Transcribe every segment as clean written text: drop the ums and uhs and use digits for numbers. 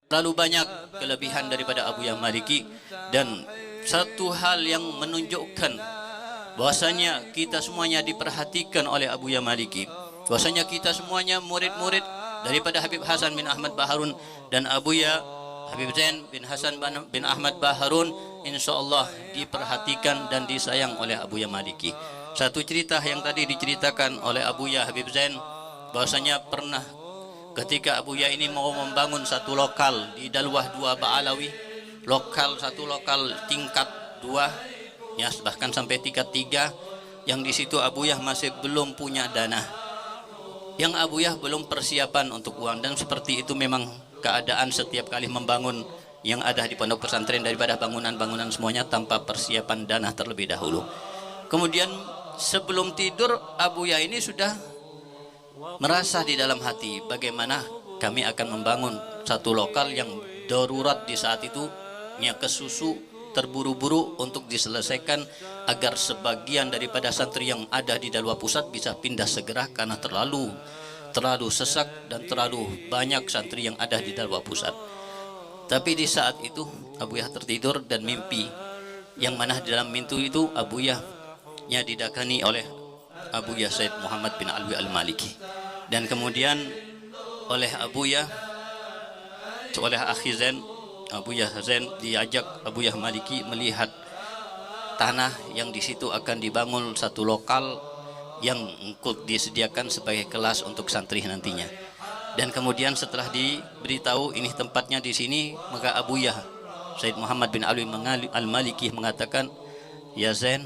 terlalu banyak kelebihan daripada Abu Yahya Maliki. Dan satu hal yang menunjukkan bahwasanya kita semuanya diperhatikan oleh Abu Yahya Maliki, bahwasanya kita semuanya murid-murid daripada Habib Hasan bin Ahmad Baharun dan Abuya Habib Zain bin Hasan bin Ahmad Baharun, insyaallah diperhatikan dan disayang oleh Abu Yahya Maliki. Satu cerita yang tadi diceritakan oleh Abuya Habib Zain, bahwasanya pernah ketika Abuya ini mau membangun satu lokal di Dalwah 2 Ba'alawi, satu lokal tingkat 2, ya bahkan sampai tingkat 3, yang di situ Abuya masih belum punya dana, yang Abuya belum persiapan untuk uang. Dan seperti itu memang keadaan setiap kali membangun yang ada di pondok pesantren, daripada bangunan-bangunan semuanya tanpa persiapan dana terlebih dahulu. Kemudian sebelum tidur Abuya ini sudah merasa di dalam hati bagaimana kami akan membangun satu lokal yang darurat di saat itu, nya kesusu terburu-buru untuk diselesaikan agar sebagian daripada santri yang ada di Dalwah Pusat bisa pindah segera karena terlalu sesak dan terlalu banyak santri yang ada di Dalwah Pusat. Tapi di saat itu Abuya tertidur dan mimpi, yang mana di dalam mimpi itu Abuya nya didakani oleh Abuya Said Muhammad bin Alwi Al-Maliki, dan kemudian oleh Abuya, oleh Akhi Zain, Abuya Zain diajak Abuya Maliki melihat tanah yang di situ akan dibangun satu lokal yang disediakan sebagai kelas untuk santri nantinya. Dan kemudian setelah diberitahu ini tempatnya di sini, maka Abuya Said Muhammad bin Alwi Al-Maliki mengatakan, "Ya Zain,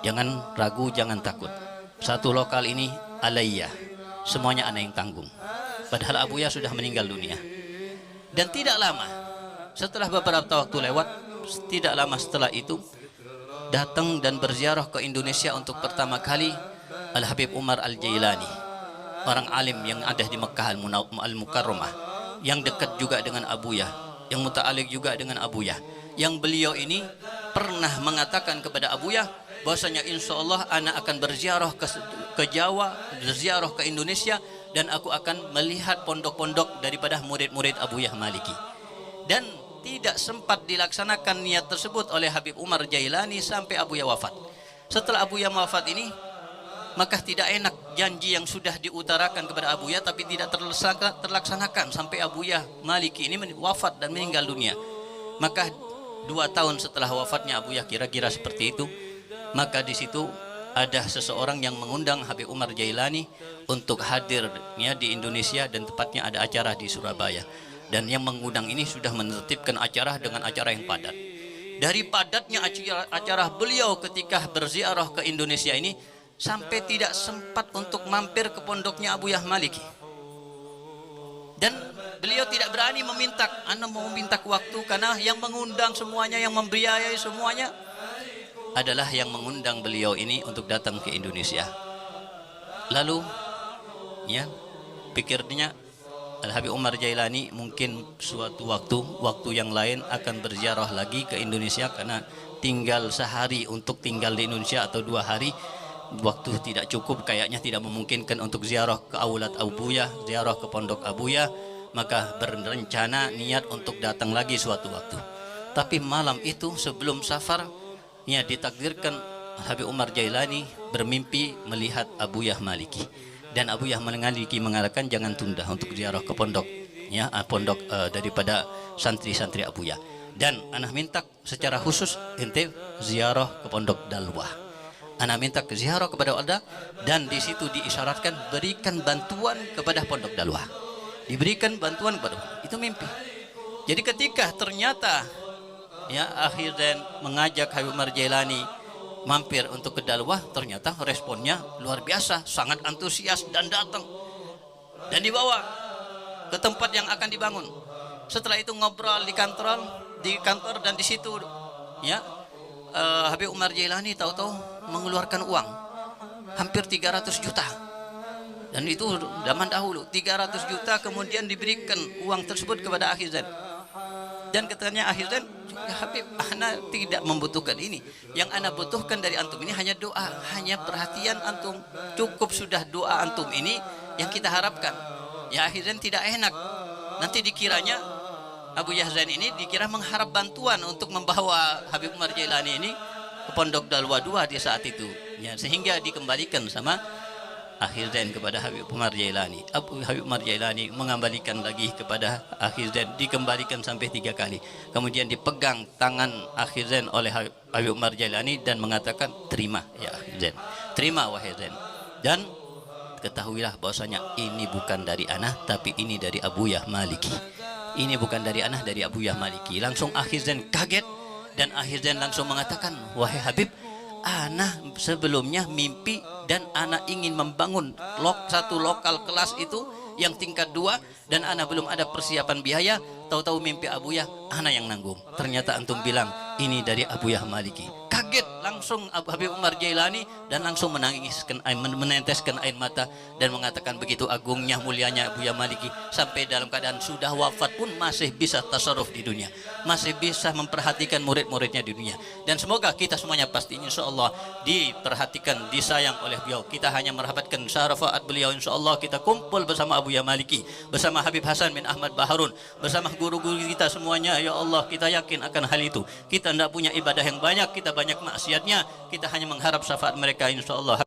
jangan ragu, jangan takut. Satu lokal ini alayya, semuanya ana yang tanggung." Padahal Abuya sudah meninggal dunia. Dan tidak lama setelah beberapa waktu lewat, tidak lama setelah itu datang dan berziarah ke Indonesia untuk pertama kali Al-Habib Umar Al-Jailani, orang alim yang ada di Mekkah Al-Mukarramah, yang dekat juga dengan Abuya, yang muta'alik juga dengan Abuya, yang beliau ini pernah mengatakan kepada Abuya bahwasanya insyaallah anak akan berziarah ke Jawa, berziarah ke Indonesia, dan aku akan melihat pondok-pondok daripada murid-murid Abuya Maliki. Dan tidak sempat dilaksanakan niat tersebut oleh Habib Umar Jailani sampai Abuya wafat. Setelah Abuya wafat ini, maka tidak enak janji yang sudah diutarakan kepada Abuya tapi tidak terlaksanakan sampai Abuya Maliki ini wafat dan meninggal dunia. Maka 2 tahun setelah wafatnya Abuya, kira-kira seperti itu, maka di situ ada seseorang yang mengundang Habib Umar Jailani untuk hadir ya di Indonesia, dan tepatnya ada acara di Surabaya. Dan yang mengundang ini sudah menertibkan acara dengan acara yang padat. Dari padatnya acara beliau ketika berziarah ke Indonesia ini, sampai tidak sempat untuk mampir ke pondoknya Abuya Maliki. Dan beliau tidak berani meminta, "Ana mau minta waktu," karena yang mengundang semuanya, yang membiayai semuanya adalah yang mengundang beliau ini untuk datang ke Indonesia. Lalu ya pikirnya Al-Habib Umar Jailani mungkin suatu waktu yang lain akan berziarah lagi ke Indonesia, karena tinggal sehari untuk tinggal di Indonesia atau 2 hari, waktu tidak cukup, kayaknya tidak memungkinkan untuk ziarah ke aulat Abuya, ziarah ke pondok Abuya. Maka berencana niat untuk datang lagi suatu waktu. Tapi malam itu sebelum safar, ya ditakdirkan Habib Umar Jailani bermimpi melihat Abuya Maliki. Dan Abuya Maliki mengatakan jangan tunda untuk ziarah ke pondok, ya pondok daripada santri-santri Abuya. Dan anak minta secara khusus ente ziarah ke pondok Dalwah. Anak minta ke ziarah kepada Alda, dan di situ diisyaratkan berikan bantuan kepada pondok Dalwah. Diberikan bantuan kepada, itu mimpi. Jadi ketika ternyata ya akhirnya mengajak Habib Umar Jailani mampir untuk ke Dalwah, ternyata responnya luar biasa, sangat antusias dan datang dan dibawa ke tempat yang akan dibangun. Setelah itu ngobrol di kantor dan di situ ya Habib Umar Jailani tahu-tahu mengeluarkan uang hampir 300 juta. Dan itu zaman dahulu 300 juta, kemudian diberikan uang tersebut kepada Akhi Zain. Dan katanya Akhi Zain, "Ya Habib, ana tidak membutuhkan ini. Yang ana butuhkan dari antum ini hanya doa, hanya perhatian antum. Cukup sudah doa antum ini yang kita harapkan." Ya Akhi Zain tidak enak, nanti dikiranya Abu Yahzan ini dikira mengharap bantuan untuk membawa Habib Umar Jailani ini ke Pondok Dalwa II di saat itu, ya, sehingga dikembalikan sama Akhir Zain kepada Habib Umar Jailani. Habib Umar Jailani mengembalikan lagi kepada Akhir Zain, dikembalikan sampai 3 kali. Kemudian dipegang tangan Akhir Zain oleh Habib Umar Jailani dan mengatakan, terima ya Akhir Zain, terima wahai Zain, dan ketahuilah bahwasanya ini bukan dari ana, tapi ini dari Abu Yah Maliki. Ini bukan dari ana, dari Abu Yah Maliki. Langsung Akhir Zain kaget, dan Akhir Zain langsung mengatakan, wahai Habib, ana sebelumnya mimpi dan ana ingin membangun satu lokal kelas itu yang tingkat 2, dan ana belum ada persiapan biaya. Tahu-tahu mimpi Abu Yah, ana yang nanggung. Ternyata antum bilang ini dari Abu Yah Maliki. Kaget langsung Habib Umar Jailani dan langsung meneteskan air mata dan mengatakan begitu agungnya mulianya Abu Yah Maliki, sampai dalam keadaan sudah wafat pun masih bisa tasarruf di dunia, masih bisa memperhatikan murid-muridnya di dunia. Dan semoga kita semuanya pasti insyaallah diperhatikan, disayang oleh beliau. Kita hanya merahatkan syafaat beliau, insyaallah kita kumpul bersama Abu Yah Maliki, bersama Habib Hasan bin Ahmad Baharun, bersama guru-guru kita semuanya. Ya Allah, kita yakin akan hal itu. Kita tidak punya ibadah yang banyak, kita banyak maksiatnya, kita hanya mengharap syafaat mereka insyaallah.